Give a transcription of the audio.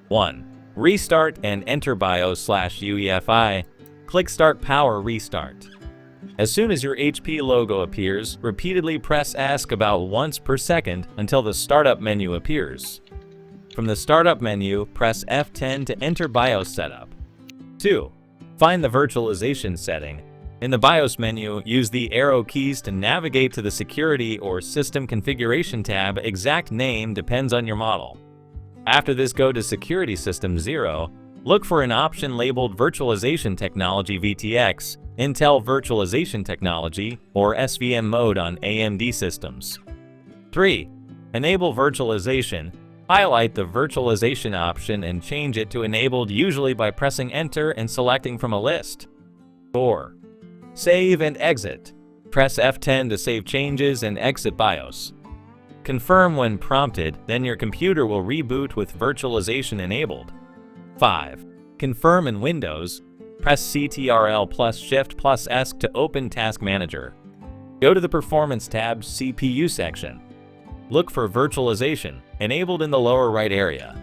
1. Restart and enter BIOS/UEFI. Click Start Power Restart. As soon as your HP logo appears, repeatedly press Ask about once per second until the startup menu appears. From the startup menu, press F10 to enter BIOS setup. 2. Find the virtualization setting. In the BIOS menu, use the arrow keys to navigate to the Security or System Configuration tab. Exact name depends on your model. After this, go to Security System 0. Look for an option labeled Virtualization Technology VTX, Intel Virtualization Technology, or SVM mode on AMD systems. 3. Enable virtualization. Highlight the virtualization option and change it to enabled, usually by pressing Enter and selecting from a list. 4. Save and exit. Press F10 to save changes and exit BIOS. Confirm when prompted, then your computer will reboot with virtualization enabled. 5. Confirm in Windows. Press Ctrl plus Shift plus S to open Task Manager. Go to the Performance tab CPU section. Look for virtualization, enabled in the lower right area.